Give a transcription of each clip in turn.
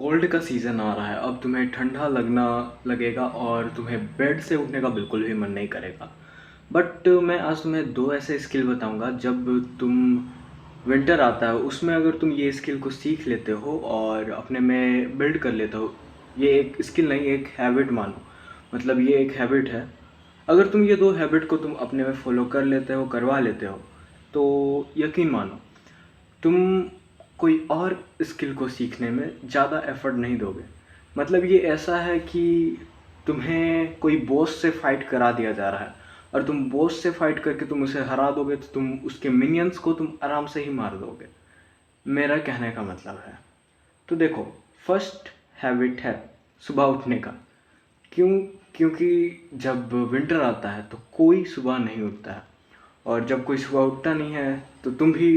Cold का season आ रहा है, अब तुम्हें ठंडा लगना लगेगा और तुम्हें बेड से उठने का बिल्कुल भी मन नहीं करेगा। बट मैं आज तुम्हें 2 ऐसे स्किल बताऊँगा जब तुम विंटर आता है उसमें अगर तुम ये स्किल को सीख लेते हो और अपने में बिल्ड कर लेते हो, ये एक स्किल नहीं एक हैबिट मानो। मतलब ये एक हैबिट है। अगर तुम ये 2 हैबिट को तुम अपने में फ़ॉलो कर लेते हो, करवा लेते हो, तो यकीन मानो तुम कोई और स्किल को सीखने में ज़्यादा एफ़र्ट नहीं दोगे। मतलब ये ऐसा है कि तुम्हें कोई बॉस से फ़ाइट करा दिया जा रहा है और तुम बॉस से फ़ाइट करके तुम उसे हरा दोगे तो तुम उसके मिनियंस को तुम आराम से ही मार दोगे। मेरा कहने का मतलब है। तो देखो, फर्स्ट हैबिट है सुबह उठने का। क्यों? क्योंकि जब विंटर आता है तो कोई सुबह नहीं उठता है और जब कोई सुबह उठता नहीं है तो तुम भी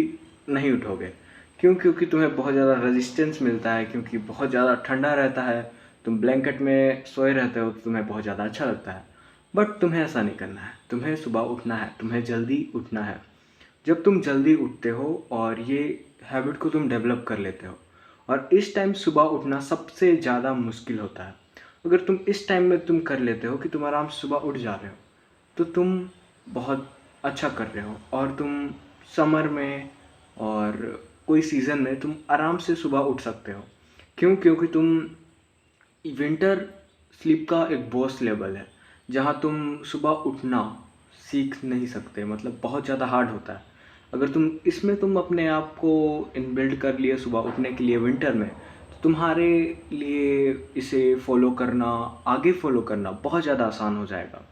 नहीं उठोगे। क्यों? क्योंकि तुम्हें बहुत ज़्यादा रेजिस्टेंस मिलता है, क्योंकि बहुत ज़्यादा ठंडा रहता है। तुम ब्लैंकेट में सोए रहते हो तो तुम्हें बहुत ज़्यादा अच्छा लगता है। बट तुम्हें ऐसा नहीं करना है, तुम्हें सुबह उठना है, तुम्हें जल्दी उठना है। जब तुम जल्दी उठते हो और ये हैबिट को तुम डेवलप कर लेते हो और इस टाइम सुबह उठना सबसे ज़्यादा मुश्किल होता है। अगर तुम इस टाइम में तुम कर लेते हो कि तुम आराम से सुबह उठ जा रहे हो, तो तुम बहुत अच्छा कर रहे हो और तुम समर में और कोई सीज़न में तुम आराम से सुबह उठ सकते हो। क्यों? क्योंकि तुम विंटर स्लीप का एक बॉस लेवल है, जहाँ तुम सुबह उठना सीख नहीं सकते, मतलब बहुत ज़्यादा हार्ड होता है। अगर तुम अपने आप को इनबिल्ड कर लिए सुबह उठने के लिए विंटर में, तो तुम्हारे लिए इसे फ़ॉलो करना, आगे फ़ॉलो करना बहुत ज़्यादा आसान हो जाएगा।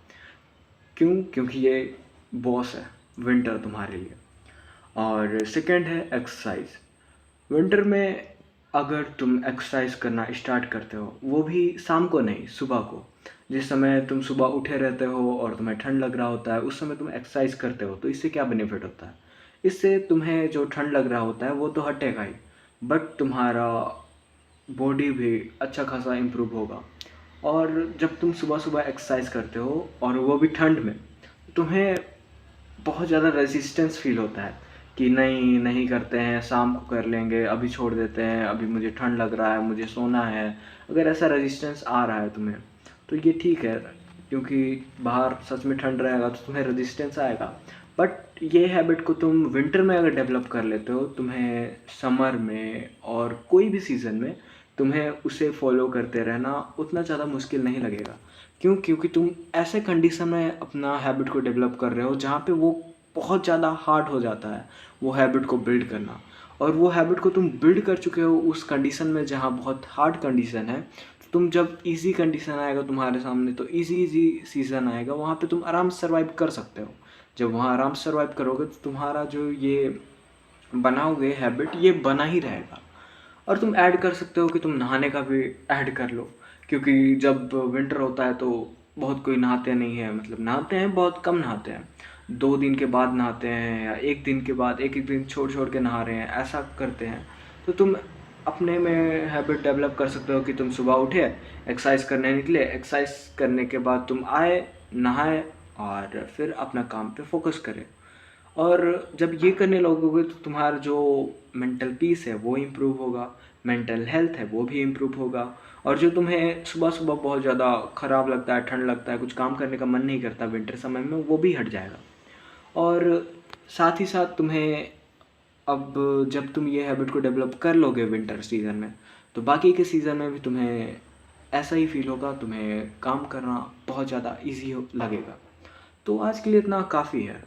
क्यों? क्योंकि ये बॉस है विंटर तुम्हारे लिए। और सेकंड है एक्सरसाइज। विंटर में अगर तुम एक्सरसाइज करना स्टार्ट करते हो, वो भी शाम को नहीं, सुबह को। जिस समय तुम सुबह उठे रहते हो और तुम्हें ठंड लग रहा होता है, उस समय तुम एक्सरसाइज करते हो, तो इससे क्या बेनिफिट होता है? इससे तुम्हें जो ठंड लग रहा होता है वो तो हटेगा ही, बट तुम्हारा बॉडी भी अच्छा खासा इम्प्रूव होगा। और जब तुम सुबह सुबह एक्सरसाइज करते हो और वो भी ठंड में, तुम्हें बहुत ज़्यादा रेजिस्टेंस फील होता है कि नहीं, नहीं करते हैं, शाम को कर लेंगे, अभी छोड़ देते हैं, अभी मुझे ठंड लग रहा है, मुझे सोना है। अगर ऐसा रेजिस्टेंस आ रहा है तुम्हें, तो ये ठीक है, क्योंकि बाहर सच में ठंड रहेगा तो तुम्हें रेजिस्टेंस आएगा। बट ये हैबिट को तुम विंटर में अगर डेवलप कर लेते हो, तुम्हें समर में और कोई भी सीज़न में तुम्हें उसे फॉलो करते रहना उतना ज़्यादा मुश्किल नहीं लगेगा। क्यों? क्योंकि तुम ऐसे कंडीशन में अपना हैबिट को डेवलप कर रहे हो जहाँ पे वो बहुत ज़्यादा हार्ड हो जाता है वो हैबिट को बिल्ड करना। और वो हैबिट को तुम बिल्ड कर चुके हो उस कंडीशन में जहाँ बहुत हार्ड कंडीशन है। तो तुम जब इजी कंडीशन आएगा तुम्हारे सामने, तो इजी इजी सीज़न आएगा, वहाँ पे तुम आराम से सर्वाइव कर सकते हो। जब वहाँ आराम से सर्वाइव करोगे तो तुम्हारा जो ये बनाओगे हैबिट, ये बना ही रहेगा। और तुम ऐड कर सकते हो कि तुम नहाने का भी ऐड कर लो, क्योंकि जब विंटर होता है तो बहुत कोई नहाते नहीं है, मतलब नहाते हैं, बहुत कम नहाते हैं। 2 दिन के बाद नहाते हैं या 1 दिन के बाद, एक-एक दिन छोड़-छोड़ के नहा रहे हैं, ऐसा करते हैं। तो तुम अपने में हैबिट डेवलप कर सकते हो कि तुम सुबह उठे, एक्सरसाइज करने निकले, एक्सरसाइज करने के बाद तुम आए, नहाए और फिर अपना काम पे फ़ोकस करें। और जब ये करने लगोगे तो तुम्हारा जो मेंटल पीस है वो इम्प्रूव होगा, मेंटल हेल्थ है वो भी इम्प्रूव होगा। और जो तुम्हें सुबह-सुबह बहुत ज़्यादा ख़राब लगता है, ठंड लगता है, कुछ काम करने का मन नहीं करता विंटर समय में, वो भी हट जाएगा। और साथ ही साथ तुम्हें अब जब तुम ये हैबिट को डेवलप कर लोगे विंटर सीज़न में, तो बाकी के सीज़न में भी तुम्हें ऐसा ही फ़ील होगा, तुम्हें काम करना बहुत ज़्यादा ईज़ी हो लगेगा। तो आज के लिए इतना काफ़ी है।